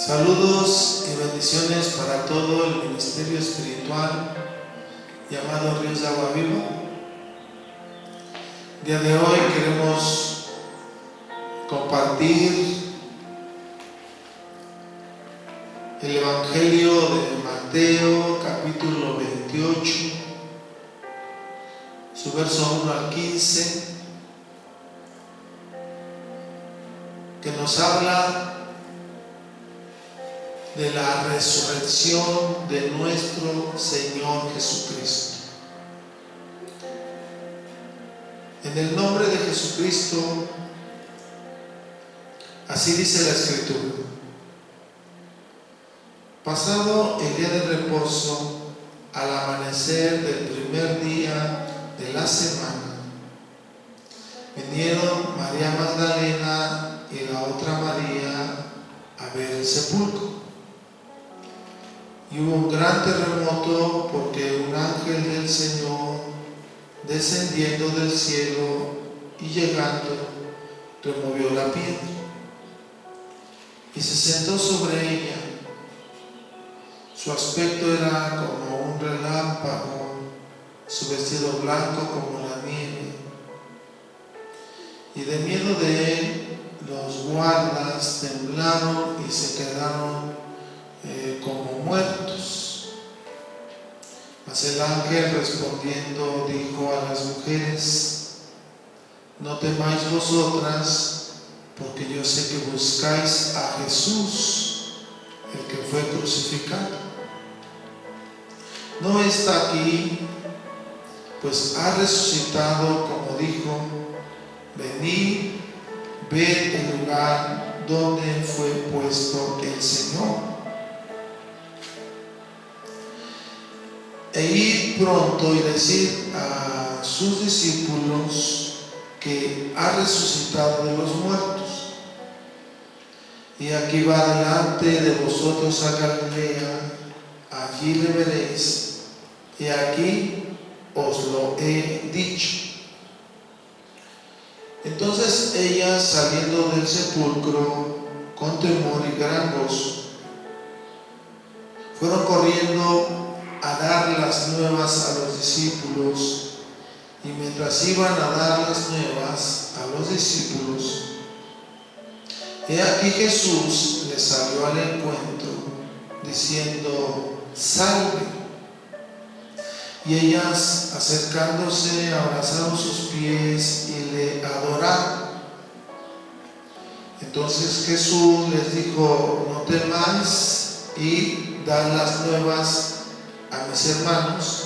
Saludos y bendiciones para todo el ministerio espiritual llamado Ríos de Agua Viva. El día de hoy queremos compartir el Evangelio de Mateo, capítulo 28, su verso 1 al 15, que nos habla de la resurrección de nuestro Señor Jesucristo. En el nombre de Jesucristo, así dice la Escritura: pasado el día de reposo, al amanecer del primer día de la semana, vinieron María Magdalena y la otra María a ver el sepulcro. Y hubo un gran terremoto, porque un ángel del Señor, descendiendo del cielo y llegando, removió la piedra y se sentó sobre ella. Su aspecto era como un relámpago, su vestido blanco como la nieve. Y de miedo de él, los guardas temblaron y se quedaron como muertos. Mas el ángel, respondiendo, dijo a las mujeres: no temáis vosotras, porque yo sé que buscáis a Jesús, el que fue crucificado. No está aquí, pues ha resucitado, como dijo. Venid, ved el lugar donde fue puesto el Señor. E id pronto y decid a sus discípulos que ha resucitado de los muertos. Y aquí va delante de vosotros a Galilea, allí le veréis, y aquí os lo he dicho. Entonces ellas, saliendo del sepulcro con temor y gran gozo, fueron corriendo a dar las nuevas a los discípulos. Y mientras iban a dar las nuevas a los discípulos, he aquí Jesús les salió al encuentro, diciendo: salve. Y ellas, acercándose, abrazaron sus pies y le adoraron. Entonces Jesús les dijo: no temáis, id, dad las nuevas a mis hermanos,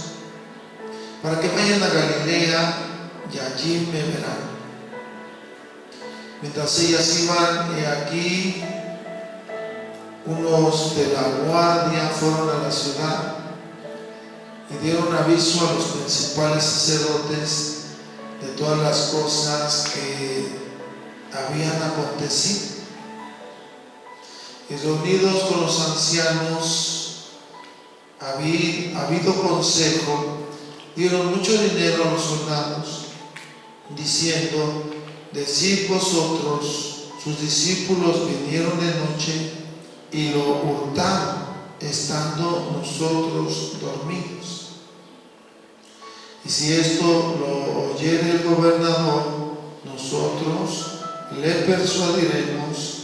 para que vayan a Galilea, y allí me verán. Mientras ellas iban, he aquí unos de la guardia fueron a la ciudad y dieron aviso a los principales sacerdotes de todas las cosas que habían acontecido. Y reunidos con los ancianos, habido consejo, dieron mucho dinero a los soldados, diciendo: decid vosotros, sus discípulos vinieron de noche y lo hurtaron, estando nosotros dormidos. Y si esto lo oyere el gobernador, nosotros le persuadiremos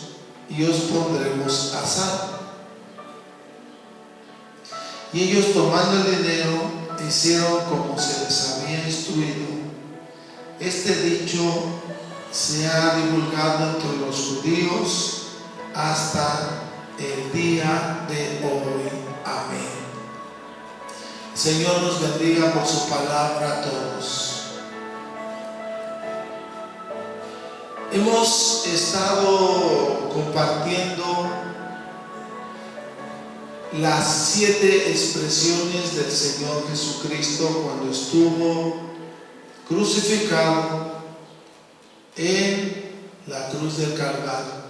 y os pondremos a salvo. Y ellos, tomando el dinero, hicieron como se les había instruido. Este dicho se ha divulgado entre los judíos hasta el día de hoy. Amén. Señor nos bendiga por su palabra a todos. Hemos estado compartiendo las 7 expresiones del Señor Jesucristo cuando estuvo crucificado en la cruz del Calvario.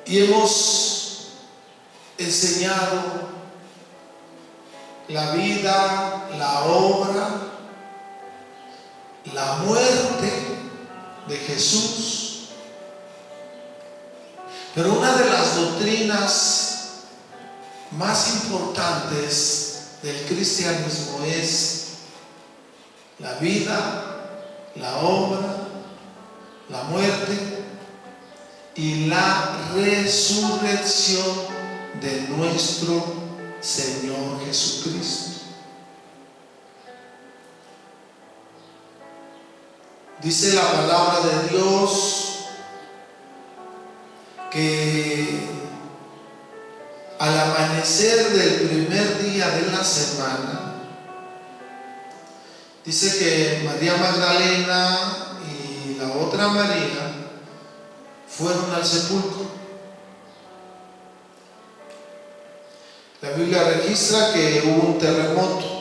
Y hemos enseñado la vida, la obra, la muerte de Jesús Pero una de las doctrinas más importantes del cristianismo es la vida, la obra, la muerte y la resurrección de nuestro Señor Jesucristo. Dice la palabra de Dios que al amanecer del primer día de la semana, dice que María Magdalena y la otra María fueron al sepulcro. La Biblia registra que hubo un terremoto.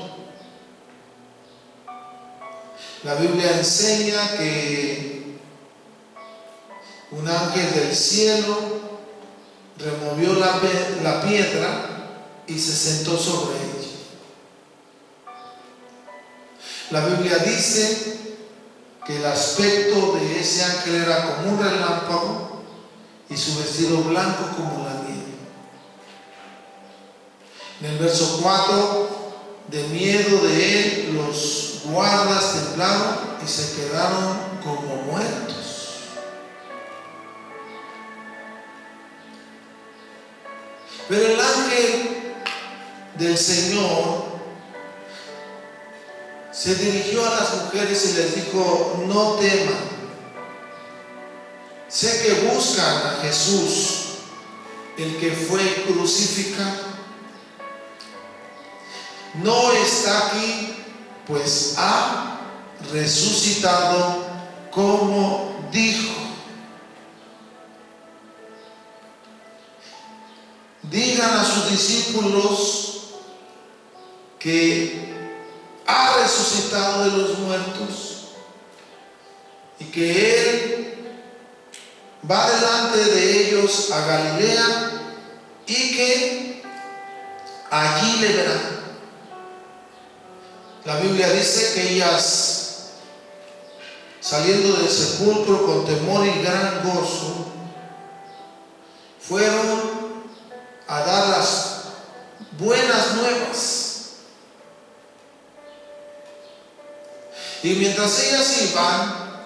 La Biblia enseña que un ángel del cielo removió la piedra y se sentó sobre ella. La Biblia dice que el aspecto de ese ángel era como un relámpago y su vestido blanco como la nieve. En el verso 4, de miedo de él, los guardas temblaron y se quedaron como muertos. Pero el ángel del Señor se dirigió a las mujeres y les dijo: no teman. Sé que buscan a Jesús, el que fue crucificado. No está aquí, pues ha resucitado como dijo. Digan a sus discípulos que ha resucitado de los muertos y que Él va delante de ellos a Galilea y que allí le verán. La Biblia dice que ellas, saliendo del sepulcro con temor y gran gozo, fueron a dar las buenas nuevas. Y mientras ellas iban,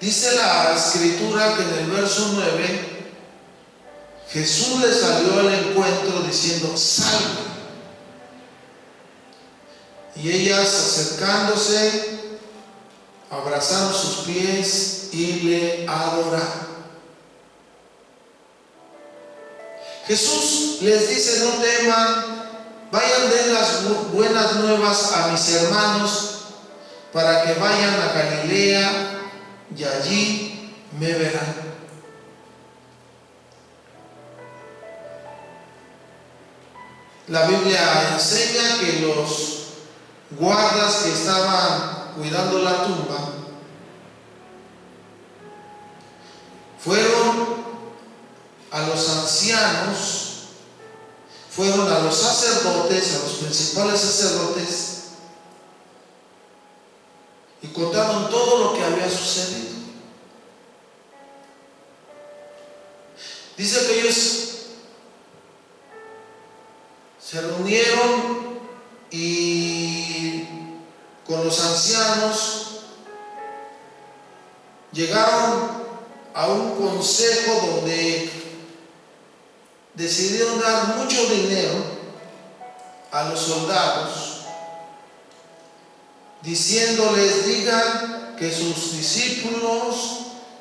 dice la escritura que en el verso 9, Jesús les salió al encuentro diciendo: salgan. Y ellas, acercándose, abrazaron sus pies y le adoraron. Jesús les dice: no teman, vayan, den las buenas nuevas a mis hermanos para que vayan a Galilea y allí me verán. La Biblia enseña que los guardas que estaban cuidando la tumba fueron a los ancianos, fueron a los sacerdotes, a los principales sacerdotes, y contaron todo lo que había sucedido. Dice que ellos se reunieron y con los ancianos llegaron a un consejo donde decidieron dar mucho dinero a los soldados, diciéndoles: digan que sus discípulos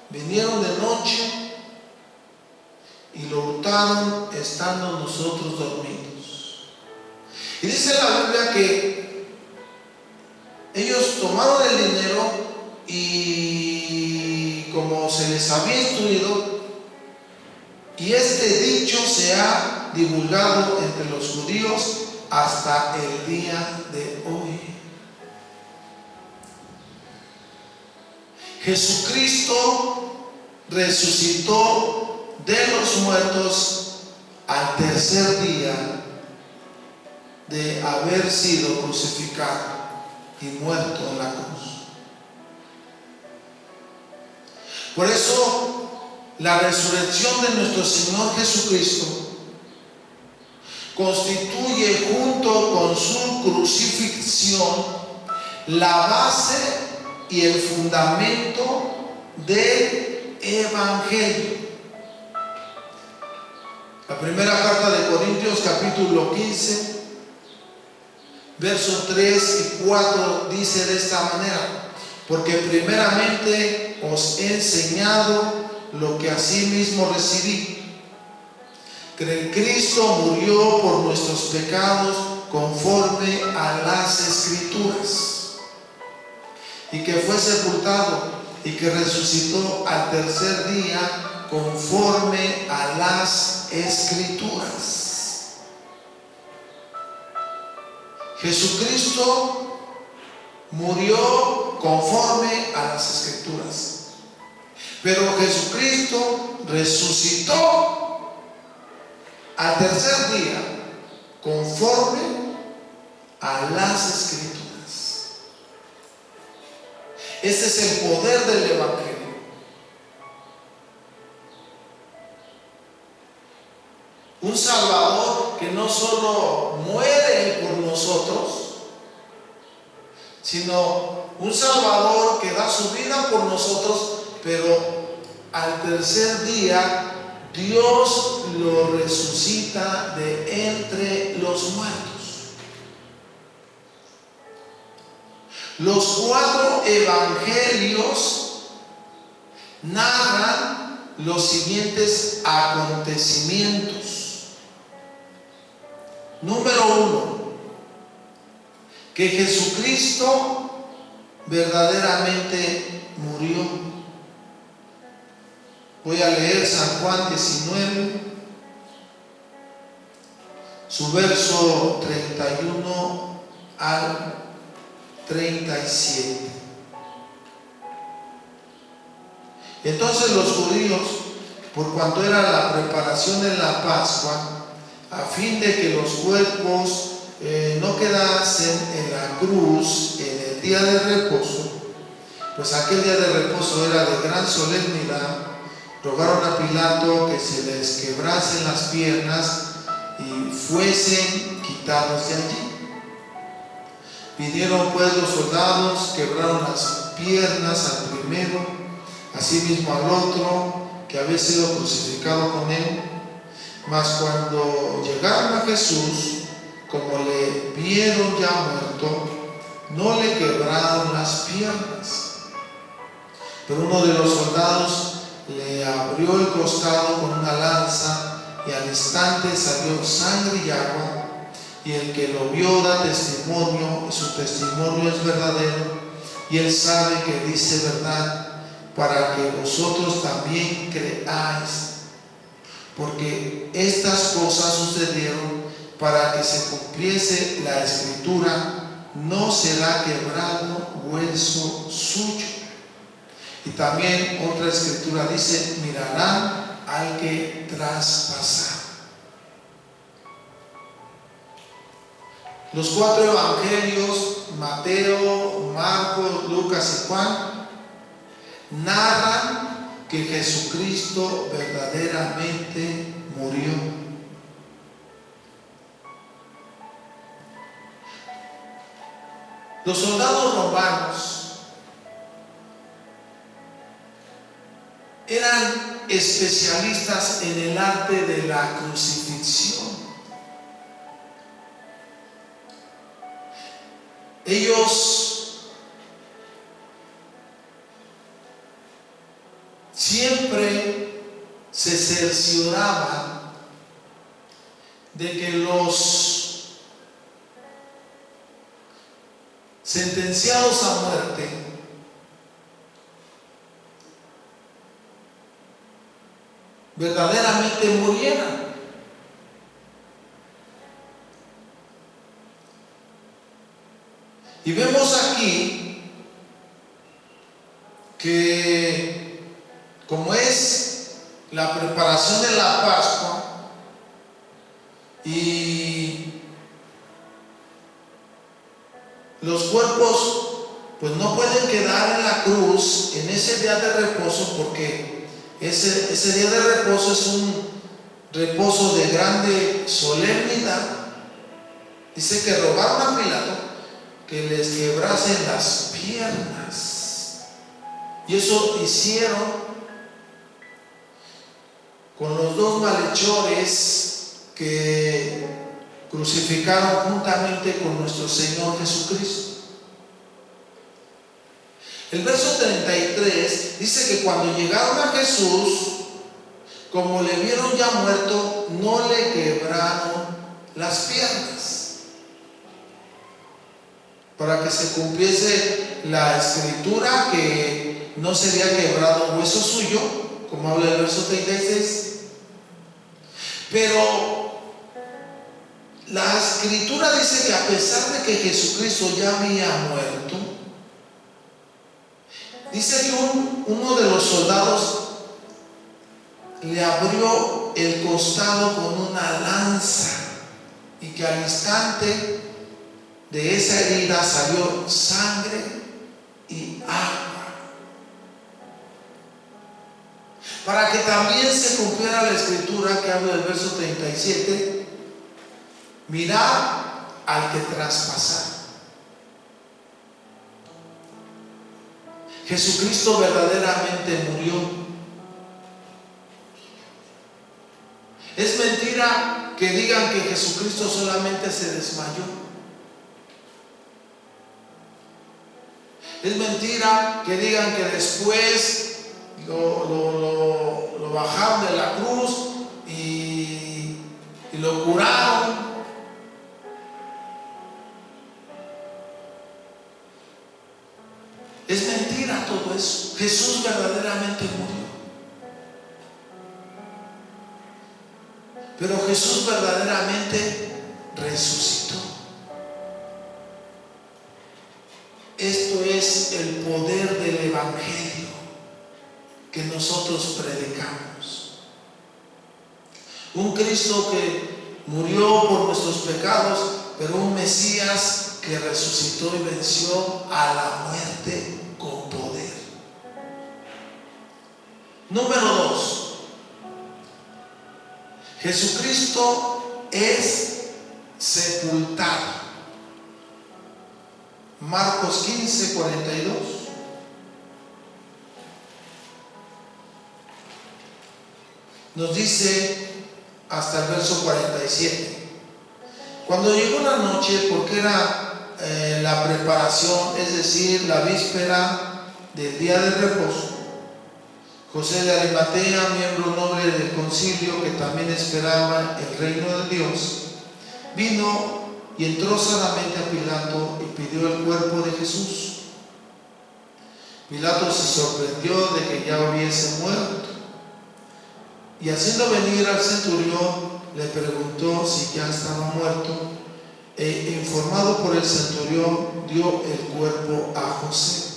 vinieron de noche y lo hurtaron estando nosotros dormidos. Y dice la Biblia que ellos tomaron el dinero y, como se les había instruido, y este dicho se ha divulgado entre los judíos hasta el día de hoy. Jesucristo resucitó de los muertos al tercer día de haber sido crucificado y muerto en la cruz. Por eso la resurrección de nuestro Señor Jesucristo constituye junto con su crucifixión la base y el fundamento del Evangelio. La primera carta de Corintios, capítulo 15, versos 3 y 4 dice de esta manera: porque primeramente os he enseñado lo que asimismo recibí, que Cristo murió por nuestros pecados conforme a las Escrituras, y que fue sepultado y que resucitó al tercer día conforme a las Escrituras. Jesucristo murió conforme a las Escrituras, pero Jesucristo resucitó al tercer día conforme a las Escrituras. Ese es el poder del Evangelio. Un Salvador que no solo muere por nosotros, sino un Salvador que da su vida por nosotros, pero al tercer día Dios lo resucita de entre los muertos. Los 4 evangelios narran los siguientes acontecimientos. Número 1, que Jesucristo verdaderamente murió. Voy a leer San Juan 19, su verso 31 al 37. Entonces los judíos, por cuanto era la preparación de la Pascua, a fin de que los cuerpos no quedasen en la cruz en el día de reposo, pues aquel día de reposo era de gran solemnidad, rogaron a Pilato que se les quebrasen las piernas y fuesen quitados de allí. Vinieron pues los soldados, quebraron las piernas al primero, asimismo al otro, que había sido crucificado con él. Mas cuando llegaron a Jesús, como le vieron ya muerto, no le quebraron las piernas. Pero uno de los soldados le abrió el costado con una lanza, y al instante salió sangre y agua. Y el que lo vio da testimonio, y su testimonio es verdadero, y él sabe que dice verdad, para que vosotros también creáis. Porque estas cosas sucedieron para que se cumpliese la Escritura: no será quebrado hueso suyo. Y también otra Escritura dice: mirarán al que traspasar. Los 4 evangelios, Mateo, Marcos, Lucas y Juan, narran que Jesucristo verdaderamente murió. Los soldados romanos eran especialistas en el arte de la crucifixión. Ellos siempre se cercioraban de que los sentenciados a muerte verdaderamente murieran. Y vemos aquí que, como es la preparación de la Pascua y los cuerpos pues no pueden quedar en la cruz en ese día de reposo, porque Ese día de reposo es un reposo de grande solemnidad. Dice que rogaron a Pilato que les quebrasen las piernas. Y eso hicieron con los dos malhechores que crucificaron juntamente con nuestro Señor Jesucristo. El verso 33 dice que cuando llegaron a Jesús, como le vieron ya muerto, no le quebraron las piernas, para que se cumpliese la escritura que no sería quebrado un hueso suyo, como habla el verso 36. Pero la escritura dice que a pesar de que Jesucristo ya había muerto, dice que uno de los soldados le abrió el costado con una lanza y que al instante de esa herida salió sangre y agua, para que también se cumpliera la escritura que habla del verso 37: mirad al que traspasar. Jesucristo verdaderamente murió. Es mentira que digan que Jesucristo solamente se desmayó. Es mentira que digan que después lo bajaron de la cruz y lo curaron. Es mentira todo eso. Jesús verdaderamente murió. Pero Jesús verdaderamente resucitó. Esto es el poder del Evangelio que nosotros predicamos. Un Cristo que murió por nuestros pecados, pero un Mesías que resucitó y venció a la muerte con poder. Número 2. Jesucristo es sepultado. Marcos 15:42. Nos dice hasta el verso 47. Cuando llegó la noche, porque era la preparación, es decir, la víspera del día de reposo, José de Arimatea, miembro noble del concilio que también esperaba el reino de Dios, vino y entró sanamente a Pilato y pidió el cuerpo de Jesús. Pilato se sorprendió de que ya hubiese muerto, y haciendo venir al centurión le preguntó si ya estaba muerto, e informado por el centurión dio el cuerpo a José,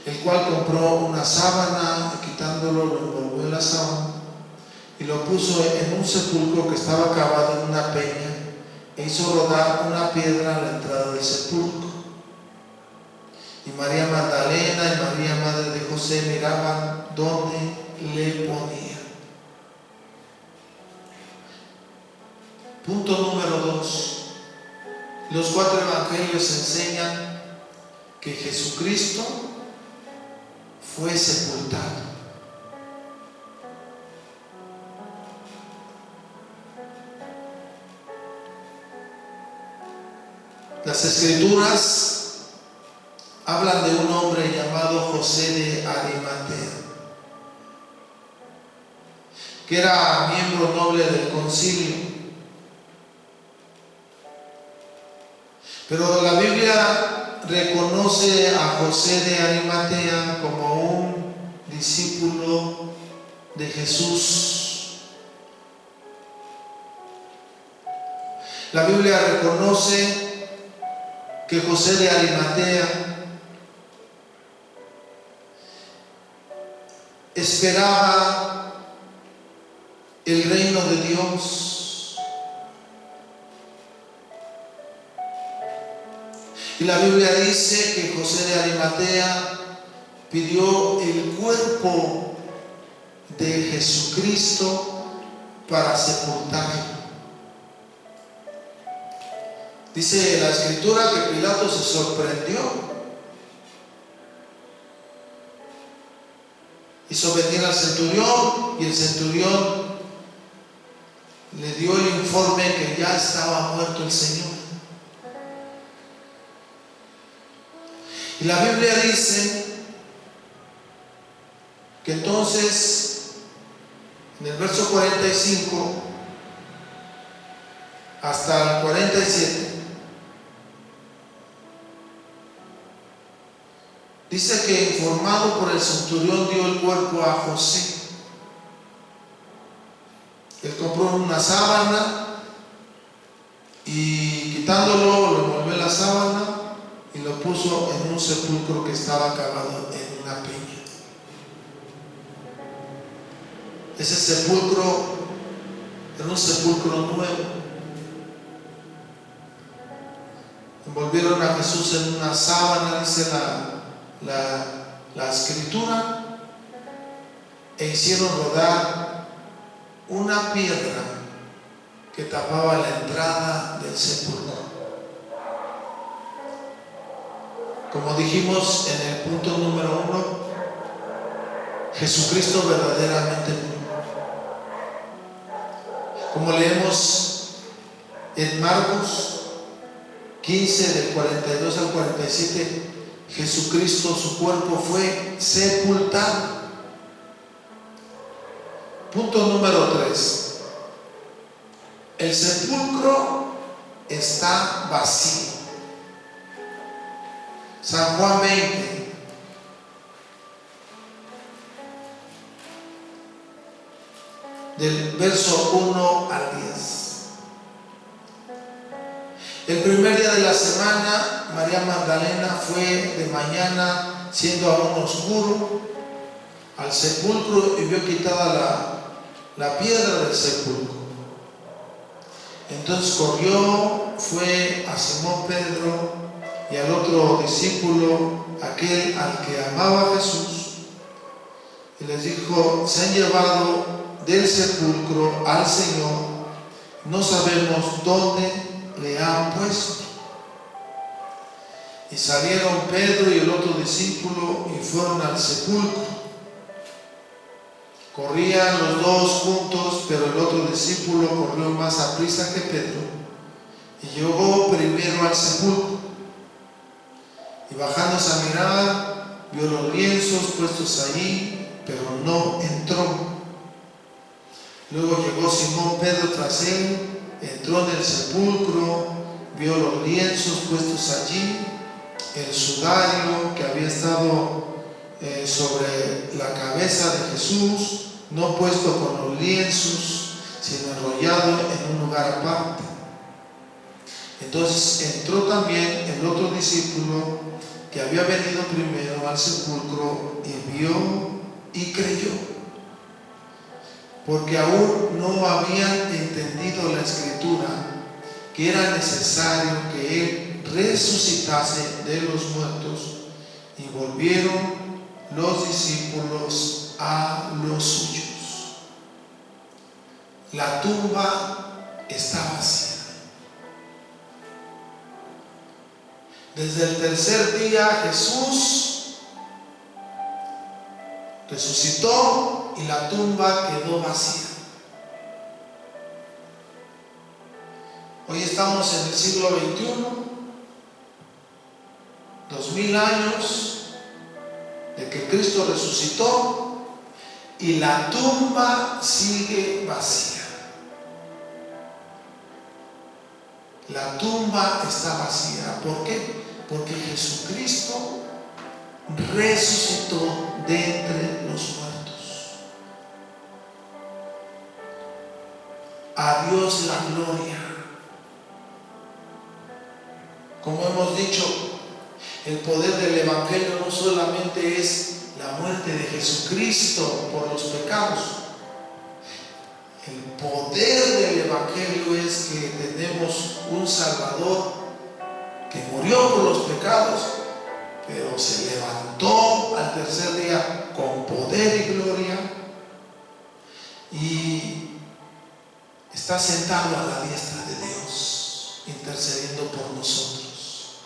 el cual compró una sábana y quitándolo lo envolvió en la sábana y lo puso en un sepulcro que estaba cavado en una peña, e hizo rodar una piedra a la entrada del sepulcro. Y María Magdalena y María, madre de José, miraban dónde le ponía. Punto número 2. Los 4 evangelios enseñan que Jesucristo fue sepultado. Las escrituras hablan de un hombre llamado José de Arimatea, que era miembro noble del concilio. Pero la Biblia reconoce a José de Arimatea como un discípulo de Jesús. La Biblia reconoce que José de Arimatea esperaba el reino de Dios. Y la Biblia dice que José de Arimatea pidió el cuerpo de Jesucristo para sepultarlo. Dice la escritura que Pilato se sorprendió, hizo venir al centurión y el centurión le dio el informe que ya estaba muerto el Señor. Y la Biblia dice que entonces en el verso 45 hasta el 47 dice que informado por el centurión dio el cuerpo a José. Él compró una sábana y quitándolo lo envolvió en la sábana y lo puso en un sepulcro que estaba cavado en una peña. Ese sepulcro era un sepulcro nuevo. Envolvieron a Jesús en una sábana, dice la escritura, e hicieron rodar una piedra que tapaba la entrada del sepulcro. Como dijimos en el punto número 1, Jesucristo verdaderamente murió. Como leemos en Marcos 15 del 42 al 47, Jesucristo, su cuerpo fue sepultado. Punto número 3. El sepulcro está vacío. San Juan 20. Del verso 1 al 10. El primer día de la semana, María Magdalena fue de mañana, siendo aún oscuro, al sepulcro y vio quitada la piedra del sepulcro. Entonces corrió, fue a Simón Pedro y al otro discípulo, aquel al que amaba Jesús, y les dijo: se han llevado del sepulcro al Señor, no sabemos dónde le han puesto. Y salieron Pedro y el otro discípulo y fueron al sepulcro. Corrían los dos juntos, pero el otro discípulo corrió más aprisa que Pedro y llegó primero al sepulcro. Y bajándose a mirar, vio los lienzos puestos allí, pero no entró. Luego llegó Simón Pedro tras él, entró en el sepulcro, vio los lienzos puestos allí, el sudario que había estado sobre la cabeza de Jesús, no puesto con los lienzos, sino enrollado en un lugar aparte. Entonces entró también el otro discípulo que había venido primero al sepulcro y vio y creyó, porque aún no habían entendido la escritura que era necesario que él resucitase de los muertos, y volvieron los discípulos a los suyos. La tumba está vacía. Desde el tercer día Jesús resucitó y la tumba quedó vacía. Hoy estamos en el siglo XXI, 2000 años de que Cristo resucitó y la tumba sigue vacía. La tumba está vacía. ¿Por qué? Porque Jesucristo resucitó de entre los muertos. A Dios la gloria. Como hemos dicho, el poder del Evangelio no solamente es la muerte de Jesucristo por los pecados. El poder del Evangelio es que tenemos un Salvador que murió por los pecados, pero se levantó al tercer día con poder y gloria está sentado a la diestra de Dios, intercediendo por nosotros.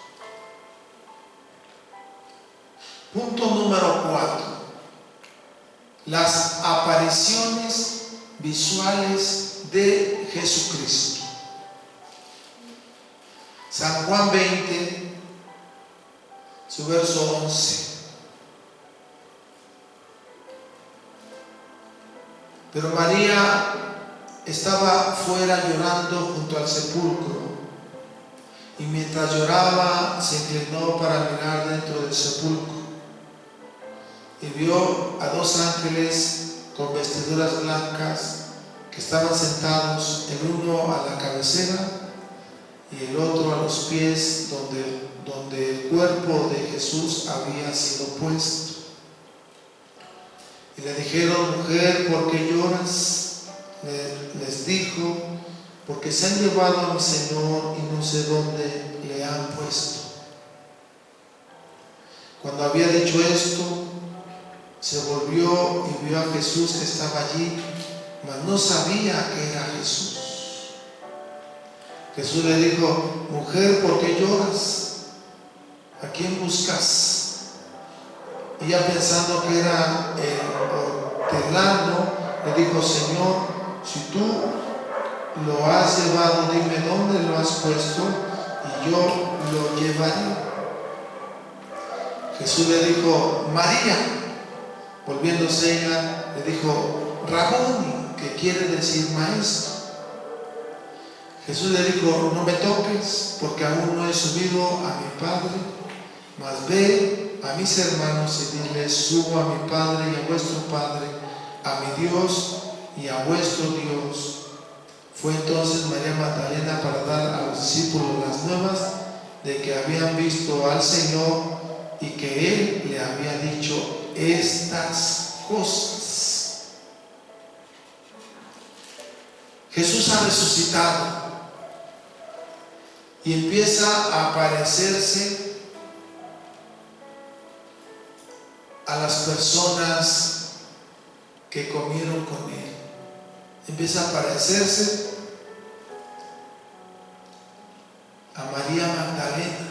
Punto número 4. Las apariciones visuales de Jesucristo. San Juan 20, su verso 11. Pero María estaba fuera llorando junto al sepulcro, y mientras lloraba se inclinó para mirar dentro del sepulcro y vio a 2 ángeles con vestiduras blancas que estaban sentados, el uno a la cabecera y el otro a los pies donde el cuerpo de Jesús había sido puesto. Y le dijeron: mujer, ¿por qué lloras? Les dijo: porque se han llevado a mi Señor y no sé dónde le han puesto. Cuando había dicho esto, se volvió y vio a Jesús que estaba allí, mas no sabía que era Jesús. Jesús le dijo: mujer, ¿por qué lloras? ¿A quién buscas? Ella, pensando que era el hortelano, le dijo: Señor, si tú lo has llevado, dime dónde lo has puesto y yo lo llevaré. Jesús le dijo: María. Volviéndose ella, le dijo: Raboni, que quiere decir maestro. Jesús le dijo: no me toques, porque aún no he subido a mi Padre, mas ve a mis hermanos y diles: subo a mi Padre y a vuestro Padre, a mi Dios y a vuestro Dios. Fue entonces María Magdalena para dar a los discípulos las nuevas de que habían visto al Señor y que Él le había dicho estas cosas. Jesús ha resucitado y empieza a aparecerse a las personas que comieron con Él. Empieza a aparecerse a María Magdalena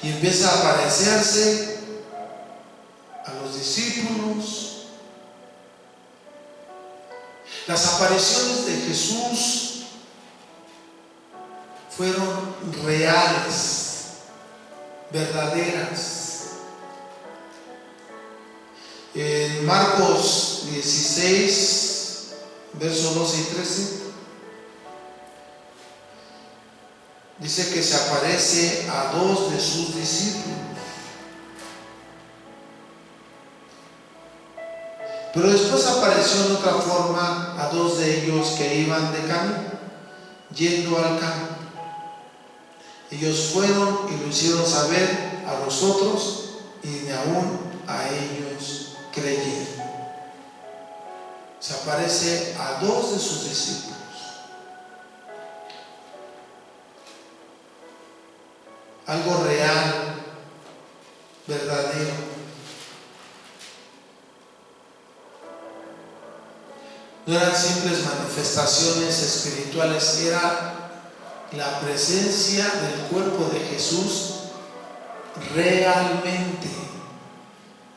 y empieza a aparecerse a los discípulos. Las apariciones de Jesús fueron reales, verdaderas. En Marcos 16, versos 12 y 13, dice que se aparece a 2 de sus discípulos. Pero después apareció en otra forma a 2 de ellos que iban de camino, yendo al campo. Ellos fueron y lo hicieron saber a los otros, y ni aún a ellos creyeron. Se aparece a 2 de sus discípulos. Algo real, verdadero. No eran simples manifestaciones espirituales, era la presencia del cuerpo de Jesús realmente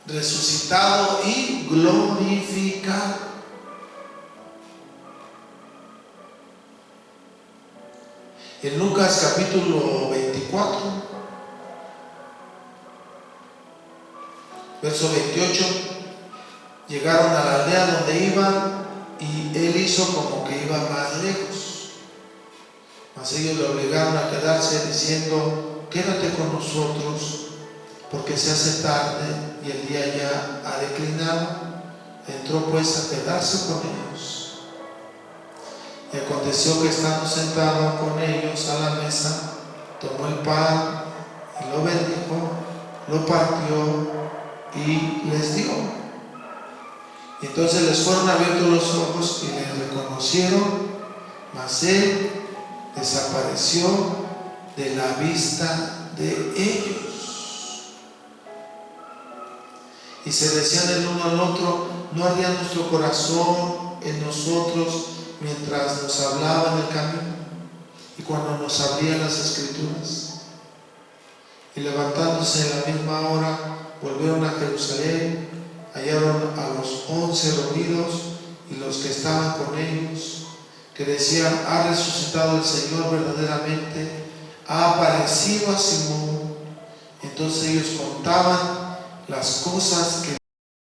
resucitado y glorificado. En Lucas capítulo 24, verso 28, llegaron a la aldea donde iban y él hizo como que iba más lejos, mas ellos le obligaron a quedarse diciendo: quédate con nosotros, porque se hace tarde y el día ya ha declinado. Entró pues a quedarse con ellos. Y aconteció que estando sentado con ellos a la mesa, tomó el pan y lo bendijo, lo partió y les dio. Y entonces les fueron abiertos los ojos y les reconocieron, mas él desapareció de la vista de ellos. Y se decían el uno al otro: ¿no ardía nuestro corazón en nosotros mientras nos hablaba en el camino y cuando nos abría las Escrituras. Y levantándose en la misma hora, volvieron a Jerusalén, hallaron a los 11 reunidos y los que estaban con ellos, que decían: ha resucitado el Señor verdaderamente, ha aparecido a Simón. Entonces ellos contaban las cosas que